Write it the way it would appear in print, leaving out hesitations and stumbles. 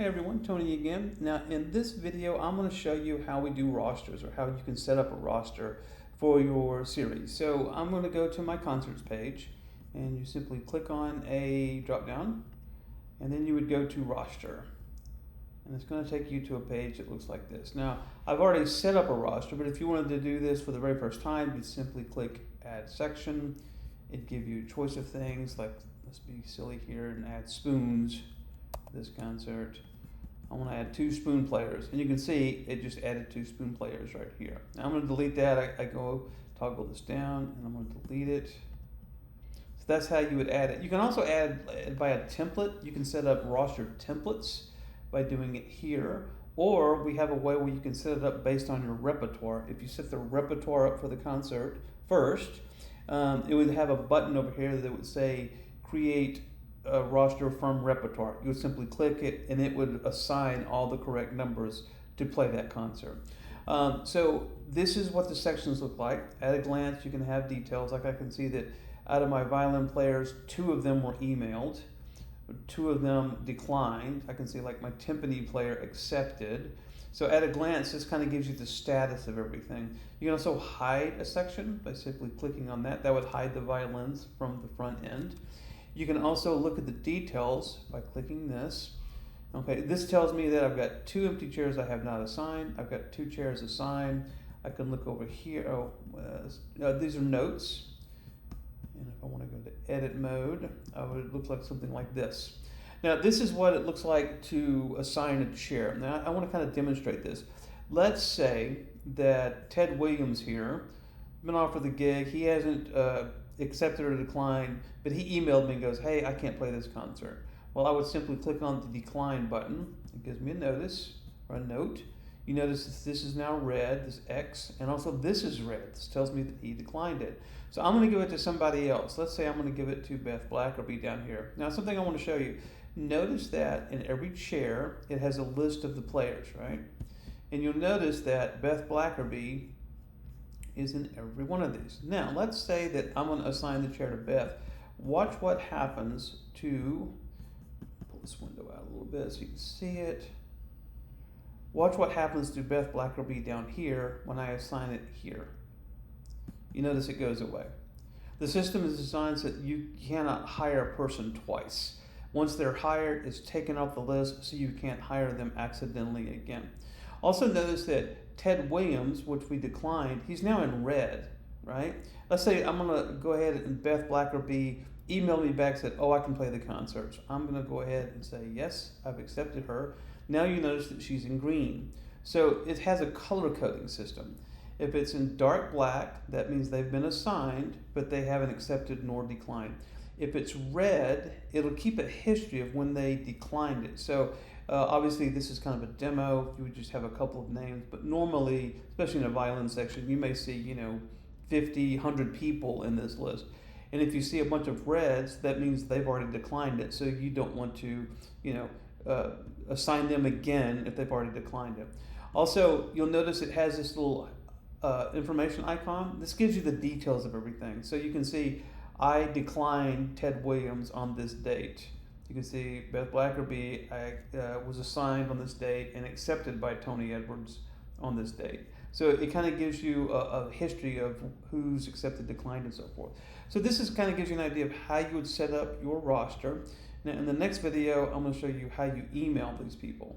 Hey everyone, Tony again. Now in this video I'm going to show you how we do rosters, or how you can set up a roster for your series. So I'm going to go to my concerts page and you simply click on a drop down and then you would go to roster. And it's going to take you to a page that looks like this. Now I've already set up a roster, but if you wanted to do this for the very first time, you'd simply click add section. It'd give you a choice of things like, let's be silly here and add spoons. This concert, I want to add 2 spoon players, and you can see it just added 2 spoon players right here. Now I'm going to delete that. I go toggle this down and I'm going to delete it. So that's how you would add it. You can also add by a template. You can set up roster templates by doing it here, or we have a way where you can set it up based on your repertoire. If you set the repertoire up for the concert first, it would have a button over here that would say create a roster from repertoire. You would simply click it and it would assign all the correct numbers to play that concert. So this is what the sections look like. At a glance you can have details, like I can see that out of my violin players, 2 of them were emailed, 2 of them declined. I can see like my timpani player accepted. So at a glance this kind of gives you the status of everything. You can also hide a section by simply clicking on that. That would hide the violins from the front end. You can also look at the details by clicking this. Okay, this tells me that I've got 2 empty chairs I have not assigned. I've got 2 chairs assigned. I can look over here. These are notes. And if I want to go to edit mode, it looks like something like this. Now this is what it looks like to assign a chair. Now I want to kind of demonstrate this. Let's say that Ted Williams here been offered the gig. He hasn't accepted or declined, but he emailed me and goes, hey, I can't play this concert. Well, I would simply click on the decline button. It gives me a notice or a note. You notice this is now red, this X, and also this is red. This tells me that he declined it. So I'm going to give it to somebody else. Let's say I'm going to give it to Beth Blackerby down here. Now something I want to show you. Notice that in every chair it has a list of the players, right? And you'll notice that Beth Blackerby is in every one of these. Now let's say that I'm going to assign the chair to Beth. Watch what happens to, pull this window out a little bit so you can see it. Watch what happens to Beth Blackerby down here when I assign it here. You notice it goes away. The system is designed so that you cannot hire a person twice. Once they're hired, it's taken off the list so you can't hire them accidentally again. Also notice that Ted Williams, which we declined, he's now in red, right? Let's say I'm going to go ahead and Beth Blackerby emailed me back, said, oh, I can play the concerts. I'm going to go ahead and say, yes, I've accepted her. Now you notice that she's in green. So it has a color coding system. If it's in dark black, that means they've been assigned, but they haven't accepted nor declined. If it's red, it'll keep a history of when they declined it. So obviously this is kind of a demo. You would just have a couple of names, but normally, especially in a violin section, you may see 50, 100 people in this list. And if you see a bunch of reds, that means they've already declined it. So you don't want to assign them again if they've already declined it. Also, you'll notice it has this little information icon. This gives you the details of everything. So you can see I declined Ted Williams on this date. You can see Beth Blackerby was assigned on this date and accepted by Tony Edwards on this date. So it kind of gives you a history of who's accepted, declined, and so forth. So this is kind of gives you an idea of how you would set up your roster. Now in the next video, I'm going to show you how you email these people.